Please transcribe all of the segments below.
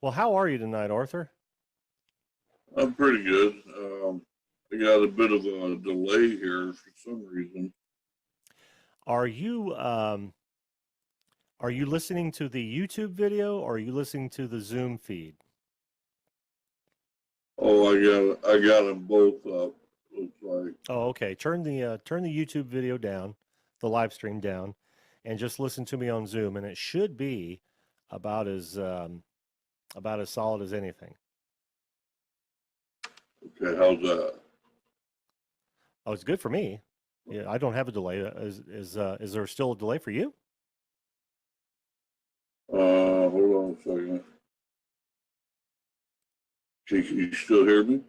Well, how are you tonight, Arthur? I'm pretty good. I got a bit of a delay here for some reason. Are you are you listening to the YouTube video or are you listening to the Zoom feed? Oh, I got them both up. Looks like. Oh, okay. Turn the YouTube video down, the live stream down, and just listen to me on Zoom, and it should be about as about as solid as anything. Okay, how's that? Oh, it's good for me. Yeah, I don't have a delay. Is there still a delay for you? Hold on a second. Can you still hear me?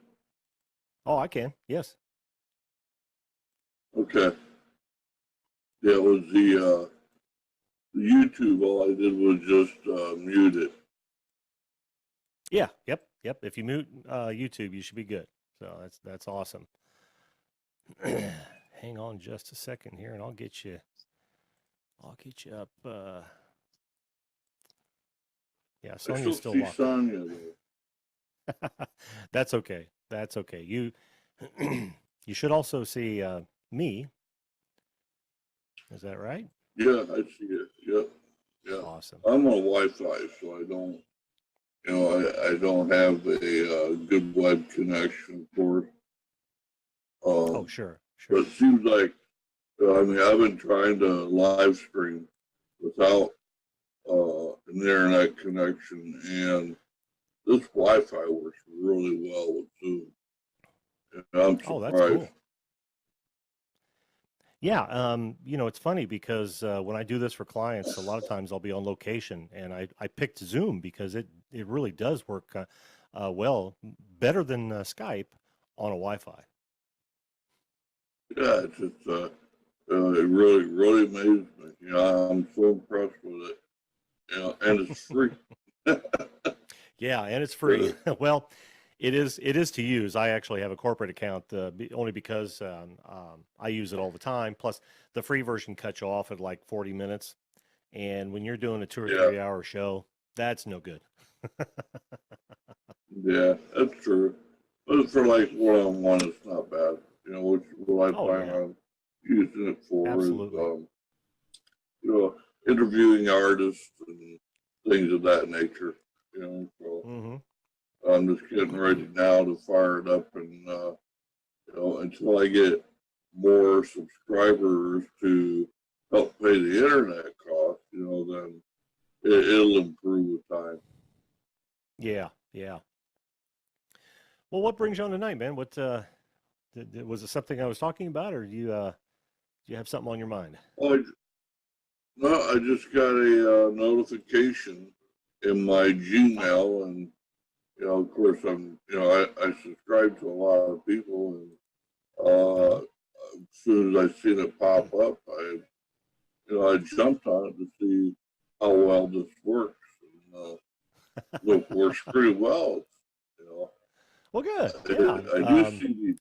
Oh, I can. Yes. Okay. Yeah, it was the YouTube. All I did was just mute it. Yeah. Yep. Yep. If you mute YouTube, you should be good. So that's awesome. Hang on just a second here, and I'll get you. I'll get you up. Yeah, I Sonia's still still see locked in. Sonya though. That's okay. That's okay. You you should also see me. Is that right? Yeah, I see it. Yeah, yeah. Awesome. I'm on Wi-Fi, so I don't. I don't have a good web connection for. Oh, Um, sure, but sure. it seems like I mean I've been trying to live stream without an internet connection, and this Wi-Fi works really well with Zoom. And I'm Oh, that's surprised. cool. Yeah, it's funny because when I do this for clients, a lot of times I'll be on location, and I picked Zoom because it really does work well, better than Skype on a Wi-Fi. Yeah, it's just it really amazed me. I'm so impressed with it. And it's free. Yeah, and it's free. Uh, Well, it is to use. I actually have a corporate account only because I use it all the time. Plus, the free version cuts you off at like 40 minutes, and when you're doing a 2 or 3 hour show, that's no good. Yeah, that's true. But for like one-on-one, it's not bad. What I Oh plan yeah, on using it for is, absolutely. interviewing artists and things of that nature. So Hmm. I'm just getting ready now to fire it up, and until I get more subscribers to help pay the internet cost, then it'll improve with time. Yeah, yeah. Well, what brings you on tonight, man? What was it something I was talking about, or do you have something on your mind? Well, no, I just got a notification in my Ah, Gmail, and of course, I subscribe to a lot of people, and uh-huh. as soon as I seen it pop up, I jumped on it to see how well this works, and look, works pretty well. You know, Well, good. Yeah. I do see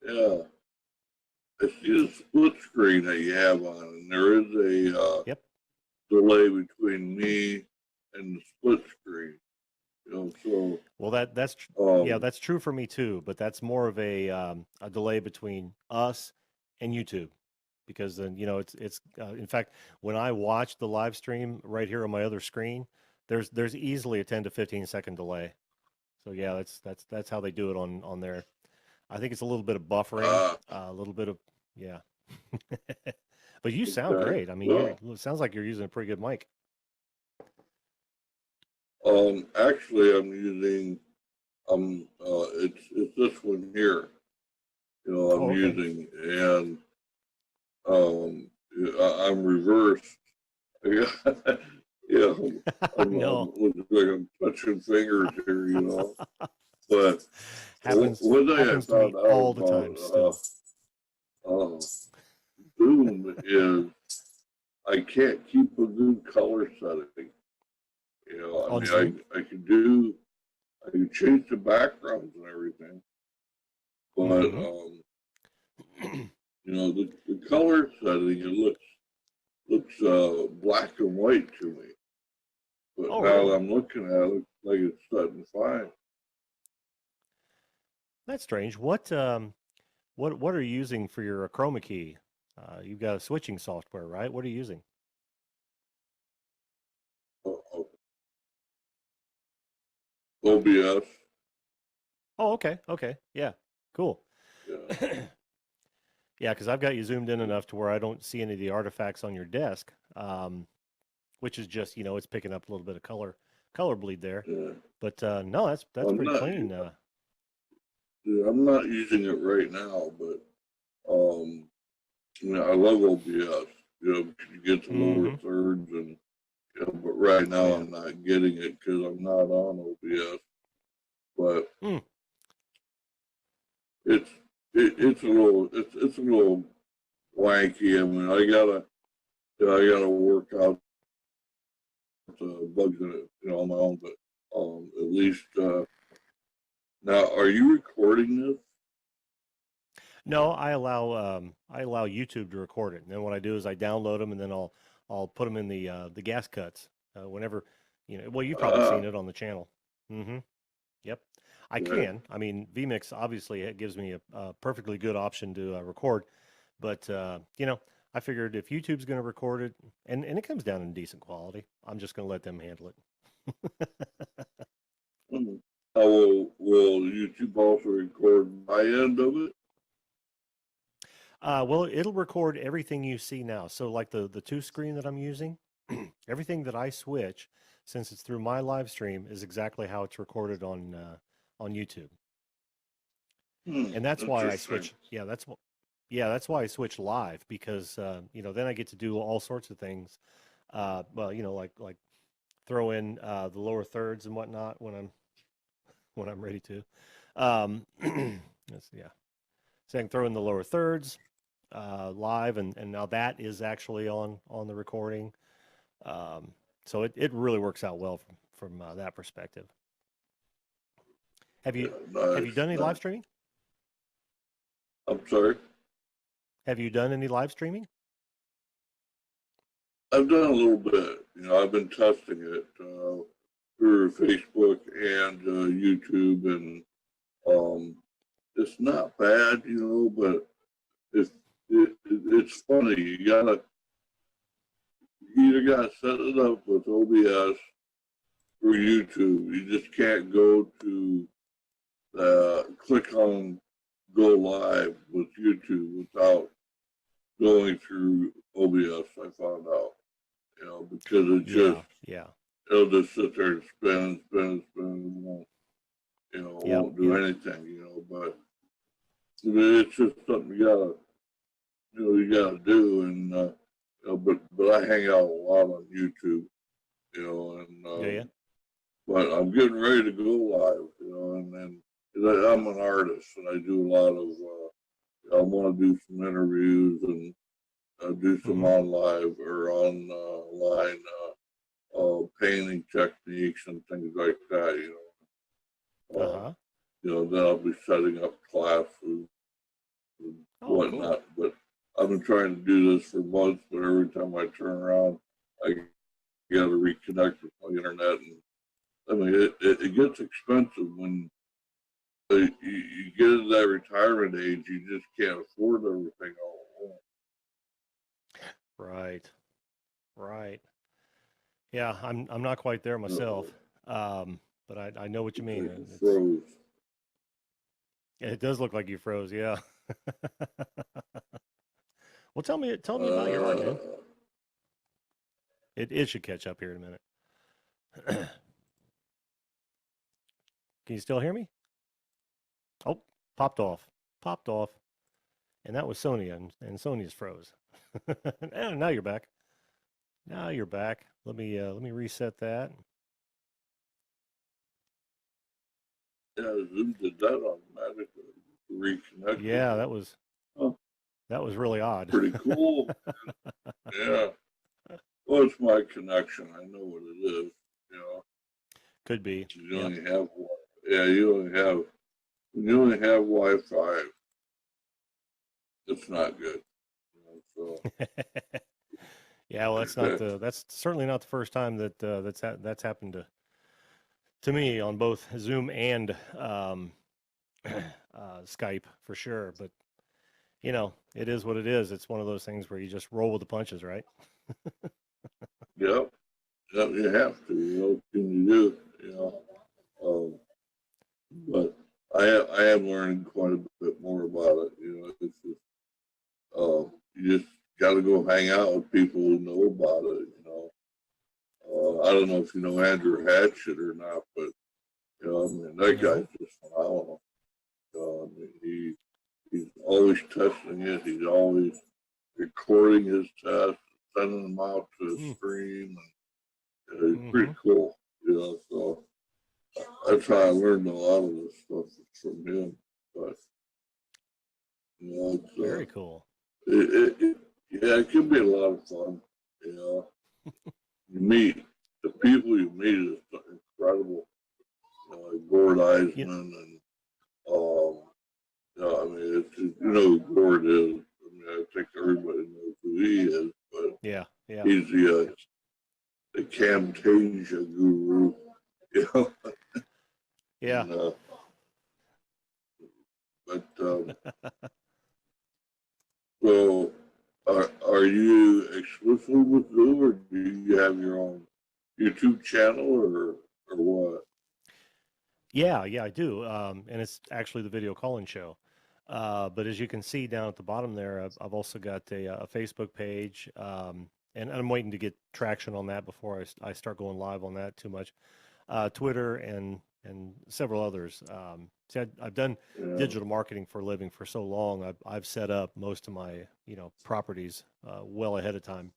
yeah, I see the split screen that you have on, and there is a Yep. delay between me and the split screen. So Well, yeah, um, that's true for me too. But that's more of a delay between us and YouTube, because then it's in fact when I watch the live stream right here on my other screen, there's easily a 10 to 15 second delay. So yeah, that's how they do it on there. I think it's a little bit of buffering, uh, a little bit of yeah. But you sound okay, great. I mean, well, it sounds like you're using a pretty good mic. actually, I'm using it's this one here. I'm Oh, okay. using, and I'm reversed. Yeah, I'm No, looking like I'm touching fingers here, But one thing I happens to me found out all the time about still. uh, Zoom is I can't keep a good color setting. I On mean, Zoom? I can change the backgrounds and everything, but Mm-hmm. the color setting it looks black and white to me. But Oh, now that really? I'm looking at it, it looks like it's setting fine. That's strange. What are you using for your chroma key? You've got a switching software, right? What are you using? Uh, OBS. Oh, okay, okay, yeah, cool. Yeah. Yeah, because I've got you zoomed in enough to where I don't see any of the artifacts on your desk, which is just it's picking up a little bit of color bleed there. Yeah. But no, that's I'm pretty not. clean. Yeah, I'm not using it right now, but I love OBS. You get the lower Mm-hmm. thirds, and but right Oh now yeah. I'm not getting it because I'm not on OBS. But Mm. it's it's a little wanky. I mean, I gotta work out the bugs in it, on my own. But at least now, are you recording this? No, I allow YouTube to record it, and then what I do is I download them, and then I'll put them in the gas cuts whenever Well, you've probably Uh, seen it on the channel. Mm-hmm. Yep, I right. can. I mean, vMix obviously it gives me a perfectly good option to record, but I figured if YouTube's going to record it, and it comes down in decent quality, I'm just going to let them handle it. Mhm. Will YouTube also record my end of it? Well, it'll record everything you see now. So, like the two screen that I'm using, everything that I switch, since it's through my live stream, is exactly how it's recorded on YouTube. And that's why I Interesting. switch. Yeah, that's why I switch live because then I get to do all sorts of things. Well, like throw in the lower thirds and whatnot when I'm ready to. Yeah, so I can throw in the lower thirds live, and now that is actually on the recording. So it really works out well from that perspective. Have Yeah, you have nice, you done any live nice. streaming? I'm sorry. Have you done any live streaming? I've done a little bit. I've been testing it through Facebook and YouTube, and um, it's not bad, but it's it's funny. You either gotta set it up with OBS or YouTube. You just can't go to click on go live with YouTube without going through OBS. I found out, because Yeah, yeah, it'll just sit there and spin and spin and spin and yep, won't do yep. anything, but I mean, it's just something you gotta do, and but I hang out a lot on YouTube, and Yeah, yeah. but I'm getting ready to go live, and then 'cause I'm an artist and I do a lot of I want to do some interviews and do some Mm-hmm. on live or online painting techniques and things like that. Uh-huh. Then I'll be setting up classes and Oh, cool. whatnot. But I've been trying to do this for months, but every time I turn around, I got to reconnect with my internet, and I mean it gets expensive when you get to that retirement age. You just can't afford everything all at once. Right, right. Yeah, I'm not quite there myself, but I know what you Looks mean. like it It's froze. it does look like you froze. Yeah. Well, tell me about your art, Uh, man. It should catch up here in a minute. Can you still hear me? Oh, popped off. Popped off. And that was Sonia, and Sonia's froze. Now you're back. Now you're back. Let me reset that. yeah, Zoom did that automatically. Reconnected Yeah, me. Oh, that was really odd. pretty cool. Yeah. Well, it's my connection. I know what it is. You know, Could be. you Yep. only have one. Yeah, when you only have Wi-Fi, it's not good. So Yeah, well, that's certainly not the first time that's happened to me on both Zoom and Skype for sure. But you know, it is what it is. It's one of those things where you just roll with the punches, right? Yep, yep, you have to. What can you do? Um, but I am learning quite a bit more about it. It's just you just got to go hang out with people who know about it. I don't know if you know Andrew Hatchett or not, but I mean that No. guy's just phenomenal. I mean he's always testing it. He's always recording his tests, sending them out to his Mm. stream, and it's Mm-hmm. pretty cool. So that's how I learned a lot of this stuff from him. But it's Very cool. yeah, it can be a lot of fun. You meet the people you meet is incredible. Like Gord Yeah. Eisman and I mean, who Gord is. I mean, I think everybody knows who he is, but Yeah. Yeah. he's the Camtasia guru. You know, Yeah. and, but so are you exclusively with Zoom, or do you have your own YouTube channel, or what? Yeah, yeah, I do. And it's actually the video calling show. But as you can see down at the bottom there, I've also got a Facebook page, and I'm waiting to get traction on that before I start going live on that too much. Twitter and several others. See, I've done Yeah. digital marketing for a living for so long. I've set up most of my properties well ahead of time.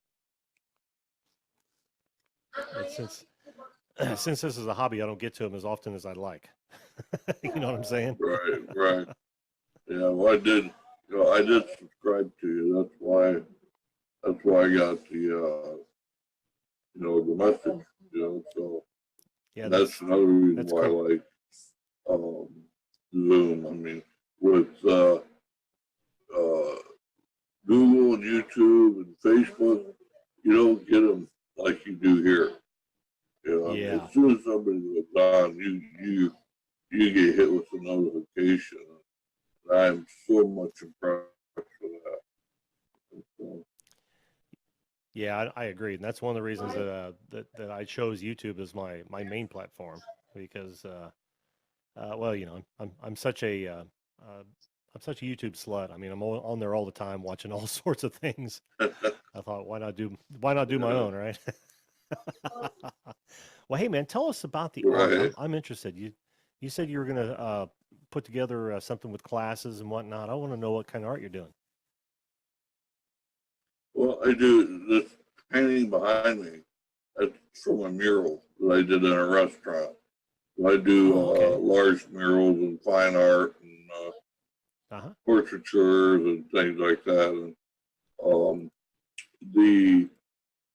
But since since this is a hobby, I don't get to them as often as I'd like. You know what I'm saying? Right, right. Yeah, well, I did subscribe to you. That's why I got the message. So Yeah, and that's another reason that's why I cool. like um, Zoom. I mean, with uh, Google and YouTube and Facebook, you don't get them like you do here. I mean, Yeah, as soon as somebody goes on, you get hit with a notification. And I'm so much impressed with that. So, yeah, I agree, and that's one of the reasons that I chose YouTube as my main platform because well, I'm such a I'm such a YouTube slut. I mean, I'm on there all the time watching all sorts of things. I thought, why not do my yeah, own, right? Well, hey man, tell us about the art. right. I'm interested. You said you were gonna put together something with classes and whatnot. I want to know what kind of art you're doing. Well, I do this painting behind me. That's from a mural that I did in a restaurant. I do Oh, okay. large murals and fine art and Uh-huh. portraitures and things like that. And um, the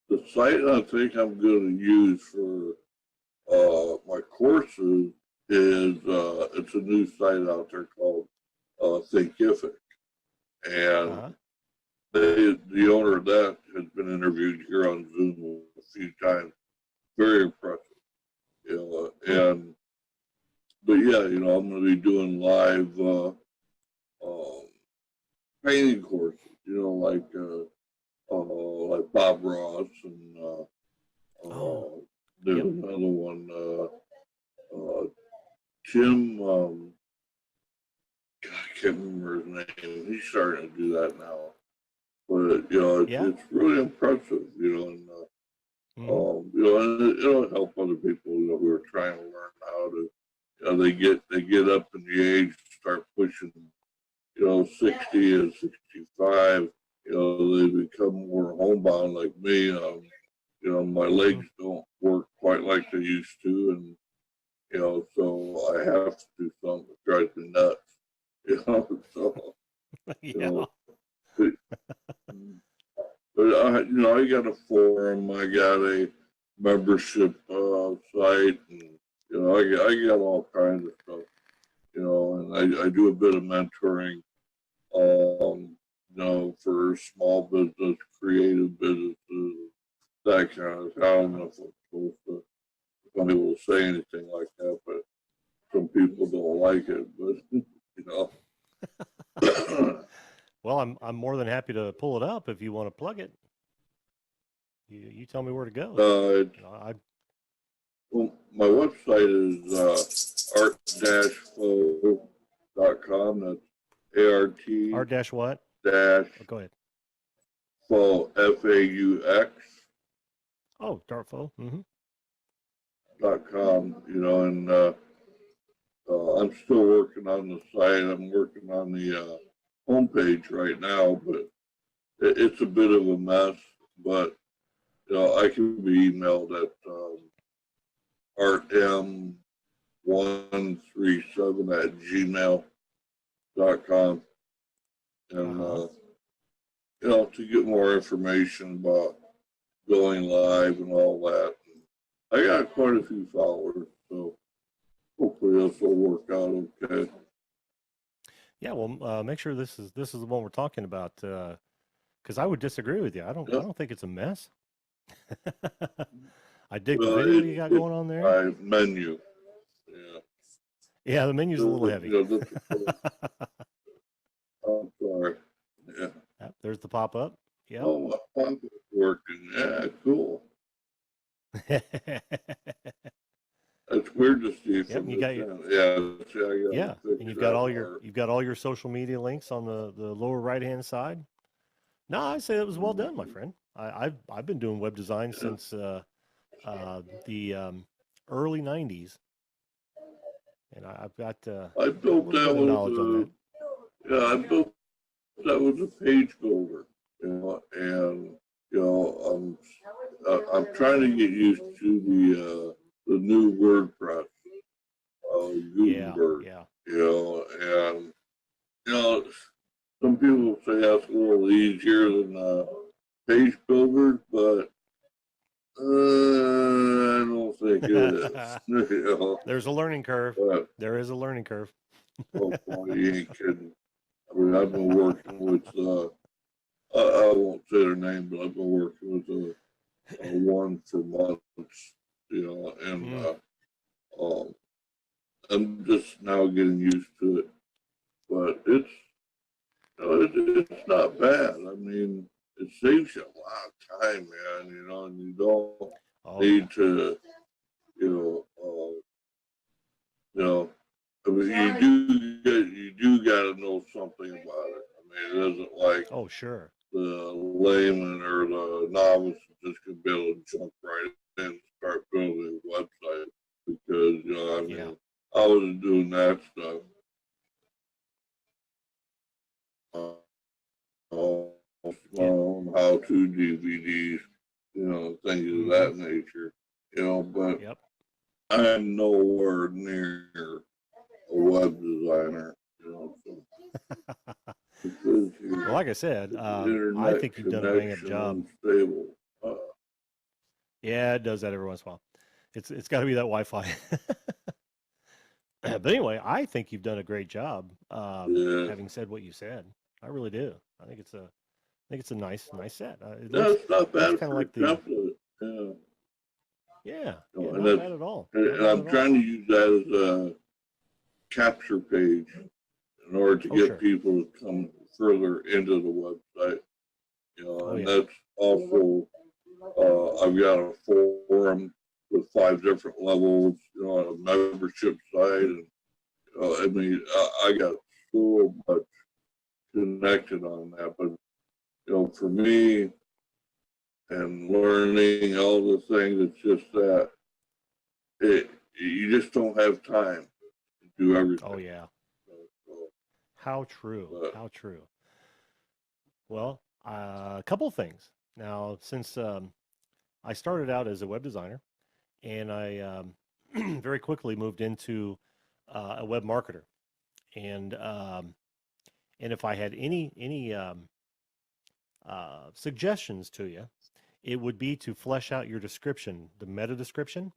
the site I think I'm going to use for my courses is it's a new site out there called Thinkific, and Uh-huh. the owner of that has been interviewed here on Zoom a few times. Very impressive, Hmm. and but yeah, I'm going to be doing live um, painting courses. Like Bob Ross and Oh, there's yep. another one, Jim. I can't remember his name. He's starting to do that now, but Yeah. it's really impressive. And Mm-hmm. and it'll help other people who are trying to learn how to. They get up in the age, start pushing 60 and 65, they become more homebound like me. My Mm-hmm. legs don't work quite like they used to, and so I have to do something that drives me nuts. So you Yeah. know, but, but I got a forum, I got a membership site, and I got all kinds of stuff. And I do a bit of mentoring for small business, creative businesses, that kind of. I don't know if I'm supposed to want people to say anything like that, but some people don't like it. But Well, I'm more than happy to pull it up if you want to plug it. You tell me where to go. Well, my website is art-faux.com. That's A-R-T Art dash what? dash Go ahead. faux, F-A-U-X. Oh, art-faux. .com, and I'm still working on the site. I'm working on the homepage right now, but it's a bit of a mess. But I can be emailed at artm137@gmail.com, and to get more information about going live and all that. I got quite a few followers, so hopefully this will work out okay. Yeah, well, make sure this is the one we're talking about, because I would disagree with you. I don't think it's a mess. I dig the video you got going on there. My menu, yeah. Yeah, the menu's a little heavy. I'm sorry. Yeah. There's the pop up. Yeah. Oh, my pop up's working. Yeah, cool. That's weird to see from you got and you've got all your social media links on the lower right hand side. No, I say it was well done, my friend. I've been doing web design since the early '90s, and I've got I built that knowledge on that. Yeah, I built that was a page builder, and I'm trying to get used to the new WordPress, Gutenberg. Yeah. And some people say that's a little easier than page builder, but I don't think it is. There's a learning curve. There is a learning curve. Hopefully you ain't kidding. I mean, I've been working with, I won't say their name, but I've been working with one for months, and I'm just now getting used to it. But it's not bad. I mean, it saves you a lot of time, man, and you don't need to, I mean, you do got to know something about it. I mean, it isn't like the layman or the novice is just gonna be able to jump right in and start building a website because I was doing that stuff. How-to DVDs, things of that nature, but I'm nowhere near a web designer, So. Well, like I said, I think you've done a bang up job. Yeah, it does that every once in a while. It's got to be that Wi-Fi. But anyway, I think you've done a great job. Having said what you said, I really do. I think it's a nice set. It's not bad. It's kind of like not bad at all. And I'm trying to use that as a capture page in order to get people to come further into the website. And that's also I've got a forum with 5 different levels, a membership site, and I mean, I got so much connected on that. But for me, and learning all the things, it's just that you just don't have time to do everything. Oh yeah. How true. How true. Well, a couple of things. Now, since I started out as a web designer, and I very quickly moved into a web marketer, and if I had any suggestions to you, it would be to flesh out your description, the meta description.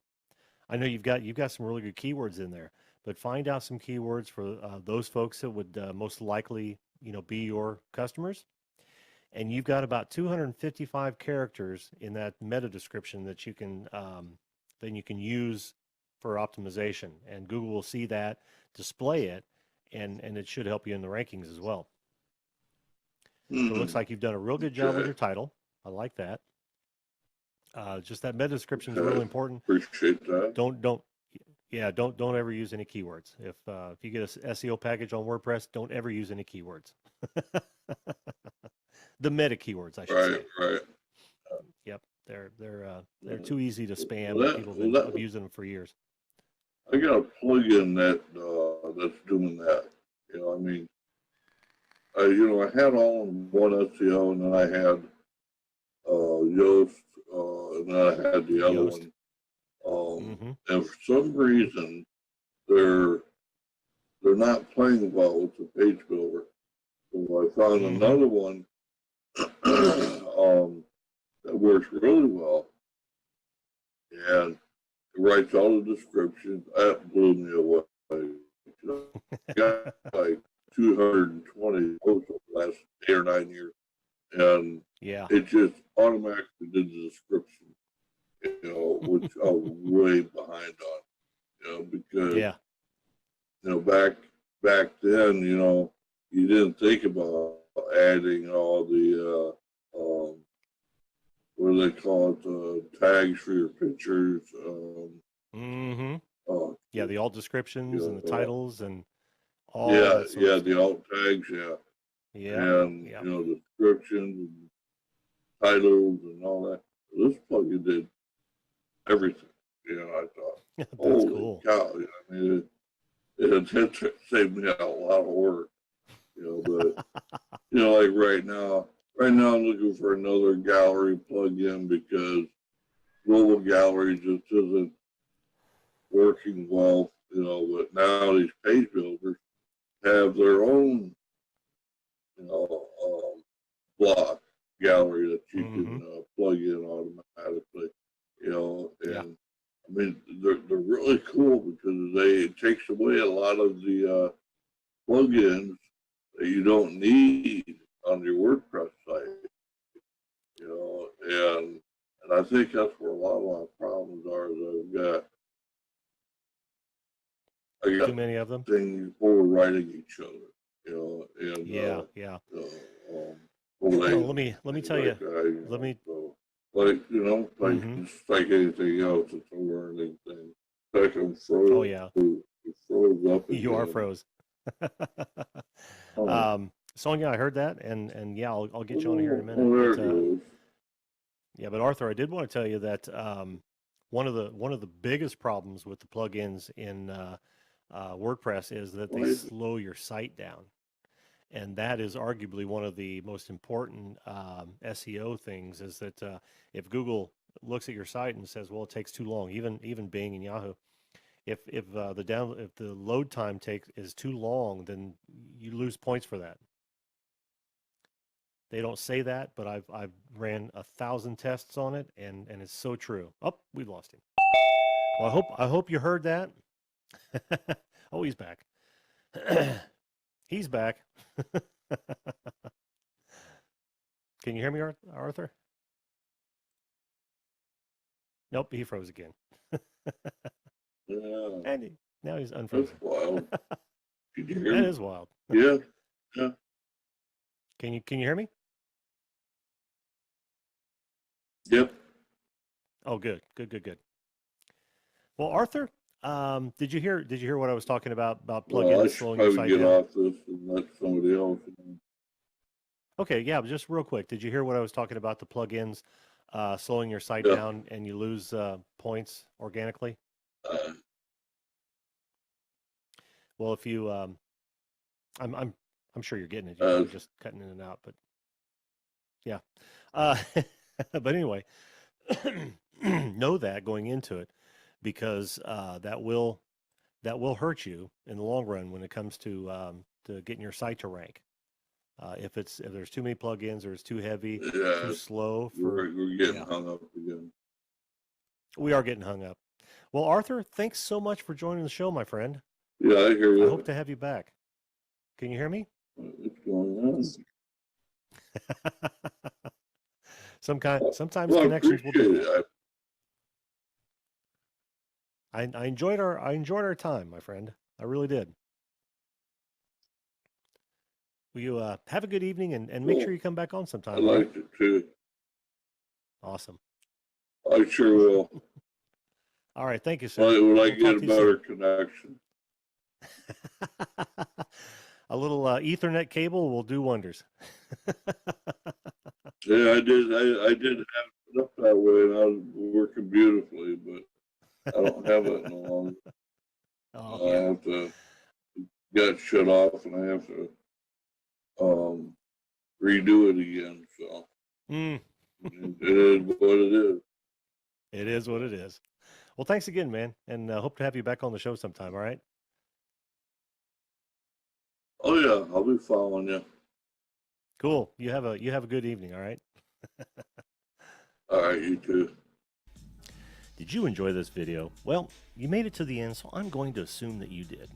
I know you've got some really good keywords in there, but find out some keywords for those folks that would most likely be your customers. And you've got about 255 characters in that meta description that you can then you can use for optimization, and Google will see that, display it, and it should help you in the rankings as well. So it looks like you've done a real good job with Okay. your title. I like that. Just that meta description is Okay. really important. Appreciate that. Don't ever use any keywords. If you get a SEO package on WordPress, don't ever use any keywords. The meta keywords, I should Right, say. right. Yep, they're too easy to spam, Well, and people have been abusing them for years. I got a plugin that's doing that. I mean, I had all in one SEO, and then I had Yoast, and then I had the other Yoast. one. Mm-hmm. And for some reason, they're not playing well with the page builder. So I found another one that works really well, and it writes all the descriptions. That blew me away. Got like 220 posts over the last 8 or 9 years, and Yeah. it just automatically did the description, which I was way behind on, because Yeah. back then, you didn't think about adding all the what do they call it, tags for your pictures. Mm-hmm. Uh, Yeah, the alt descriptions and the titles and all yeah, that sort of stuff. the alt tags, yeah, Yeah. and Yeah. descriptions and titles and all that. This plugin did everything. I thought, That's holy cool. cow! I mean, it saved me a lot of work. But like right now I'm looking for another gallery plugin because global gallery just isn't working well. But now these page builders have their own, block gallery that you can plug in automatically. And Yeah. I mean they're really cool because it takes away a lot of the plugins that you don't need on your WordPress site. And I think that's where a lot of my problems are. Is I got Too many of them. things overriding each other. And Yeah. Yeah. let me tell you. Let me. like just like anything else, it's a learning thing. Like I'm froze. Oh yeah. It froze up. You are again. froze. Oh. Sonia, I heard that, and yeah, I'll get you on here in a minute. Oh, there But, it goes. yeah, but Arthur, I did want to tell you that one of the biggest problems with the plugins in WordPress is that they slow your site down, and that is arguably one of the most important SEO things. Is that if Google looks at your site and says, "Well, it takes too long," even Bing and Yahoo, if the load time is too long, then you lose points for that. They don't say that, but I've ran 1,000 tests on it, and it's so true. Oh, we lost him. Well, I hope you heard that. Oh, he's back. He's back. Can you hear me, Arthur? Nope, he froze again. Yeah. And now he's unfrozen. That's wild. Can you hear That me? is wild. Yeah. Yeah. Can you hear me? Yep. Oh, good. Well, Arthur, did you hear what I was talking about plugins I should slowing your probably site get down? off this and let somebody else. Okay, yeah, but just real quick, did you hear what I was talking about the plugins slowing your site Yeah. down and you lose points organically? Well, if you, I'm sure you're getting it. You're just cutting in and out, but yeah. But anyway, know that going into it, because that will hurt you in the long run when it comes to getting your site to rank. If there's too many plugins or it's too heavy, too slow we're getting hung up again. We are getting hung up. Well, Arthur, thanks so much for joining the show, my friend. Yeah, I hear you. I hope to have you back. Can you hear me? What's going on? Sometimes connections will do that. I enjoyed our time, my friend. I really did. Will you have a good evening and make sure Cool. you come back on I sometime, all right? liked it too. Awesome. I sure will. All right, thank you, sir. When I We'll talk get a to you soon. better connection. A little Ethernet cable will do wonders. Yeah, I did have it up that way, and I was working beautifully, but I don't have it no longer. Oh I yeah. have to get shut off, and I have to um, redo it again. So Mm, it is what it is. it is what it is. Well, thanks again, man, and hope to have you back on the show sometime. All right. Oh yeah, I'll be following you. Cool. You have a good evening. All right. All right, you too. Did you enjoy this video? Well, you made it to the end, so I'm going to assume that you did.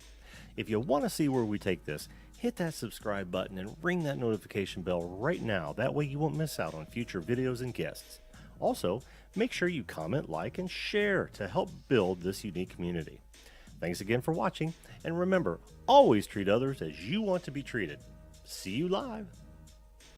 If you want to see where we take this, hit that subscribe button and ring that notification bell right now. That way you won't miss out on future videos and guests. Also, make sure you comment, like, and share to help build this unique community. Thanks again for watching, and remember, always treat others as you want to be treated. See you live.